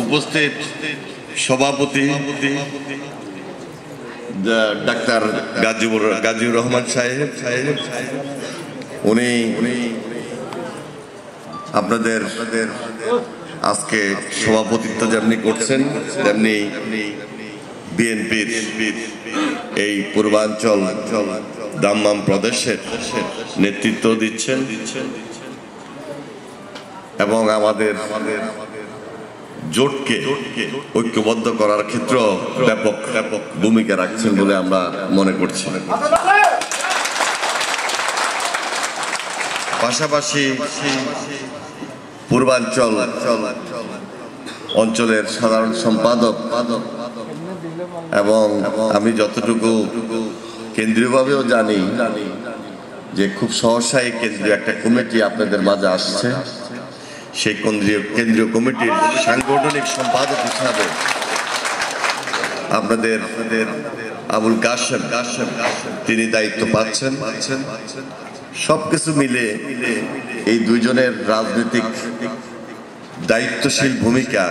উপস্থিত সভাপতি ডাক্তার গাজীউর রহমান সাহেব, উনি আপনাদের আজকে সভাপতিত্ব যেমনি করছেন তেমনি বিএনপির এই পূর্বাঞ্চল দাম্মাম প্রদেশের নেতৃত্ব দিচ্ছেন এবং আমাদের জোটকে ঐক্যবদ্ধ করার ক্ষেত্রে ব্যাপক ভূমিকা রাখছেন বলে আমরা মনে করছি। পাশাপাশি পূর্বাঞ্চল অঞ্চলের সাধারণ সম্পাদক এবং আমি যতটুকু কেন্দ্রীয়ভাবেও জানি যে খুব সহসাই কেন্দ্রীয় একটা কমিটি আপনাদের মাঝে আসছে, সেই কেন্দ্রীয় কমিটির সাংগঠনিক সম্পাদক হিসাবে আপনাদের আবুল কাশেম তিনি দায়িত্ব পাচ্ছেন। সবকিছু মিলে এই দুইজনের রাজনৈতিক দায়িত্বশীল ভূমিকা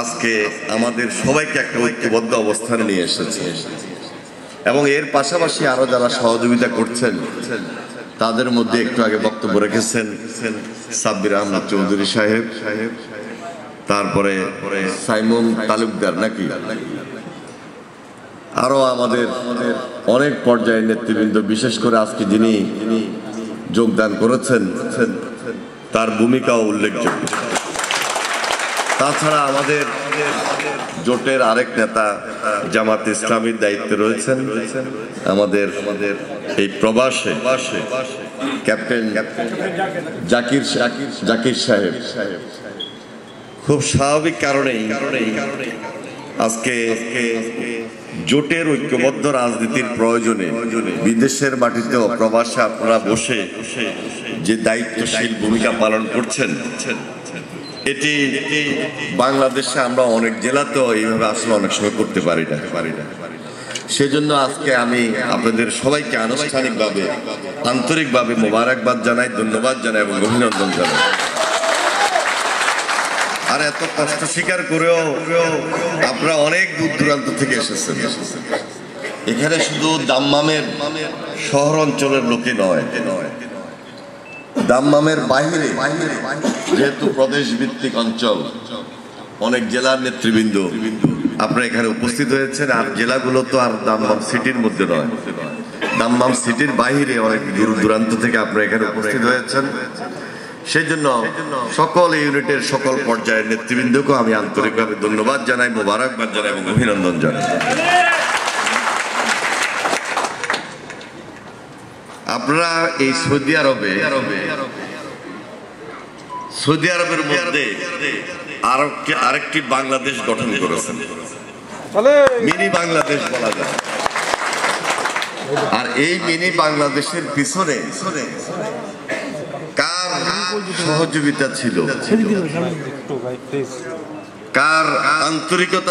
আজকে আমাদের সবাইকে একটা ঐক্যবদ্ধ অবস্থানে নিয়ে এসেছে এবং এর পাশাপাশি আরো যারা সহযোগিতা করছেন তাদের মধ্যে একটু আগে বক্তব্য রেখেছেন সাব্বির আহমদ চৌধুরী সাহেব, তারপরে সাইমন তালুকদার নাকি আরো আমাদের অনেক পর্যায়ের নেতৃবৃন্দ, বিশেষ করে আজকে যিনি যোগদান করেছেন তার ভূমিকাও উল্লেখযোগ্য। তাছাড়া আমাদের জোটের আরেক নেতা জামাত ইসলামীর দায়িত্বে রয়েছেন আমাদের এই প্রবাসে ক্যাপ্টেন জাকির সাহেব। খুব স্বাভাবিক কারণেই আজকে জোটের ঐক্যবদ্ধ রাজনীতির প্রয়োজনে বিদেশের মাটিতেও প্রবাসে আপনারা বসে যে দায়িত্বশীল ভূমিকা পালন করছেন, এটি বাংলাদেশে আমরা অনেক জেলাতেও এইভাবে আসলে অনেক সময় করতে পারি না। সেজন্য আজকে আমি আপনাদের সবাইকে আনুষ্ঠানিকভাবে আন্তরিকভাবে মোবারকবাদ জানাই, ধন্যবাদ জানাই এবং অভিনন্দন জানাই। আর এত কষ্ট স্বীকার করেও আপনারা অনেক দূর দূরান্ত থেকে এসেছেন। এখানে শুধু দাম্মামের শহর অঞ্চলের লোকে নয়, দাম্মামের বাইরে যেহেতু প্রদেশ ভিত্তিক অঞ্চল, অনেক জেলার নেতৃবৃন্দ আপনারা এখানে উপস্থিত হয়েছেন। আর জেলাগুলো তো আর দাম্মাম সিটির মধ্যে নয়, দাম্মাম সিটির বাইরে অনেক দূর দূরান্ত থেকে আপনারা এখানে উপস্থিত হয়েছেন। সেই জন্য সকল ইউনিটের সকল পর্যায়ের নেতৃবৃন্দকে আমি আন্তরিকভাবে ধন্যবাদ জানাই, মোবারকবাদ জানাই এবং অভিনন্দন জানাই। আপনারা এই সৌদি আরবের মধ্যে আরেকটি বাংলাদেশ গঠন করেছেন, মিনি বাংলাদেশ বলা যায়। আর এই মিনি বাংলাদেশের পিছনে কার সহযোগিতা ছিল, কার আন্তরিকতা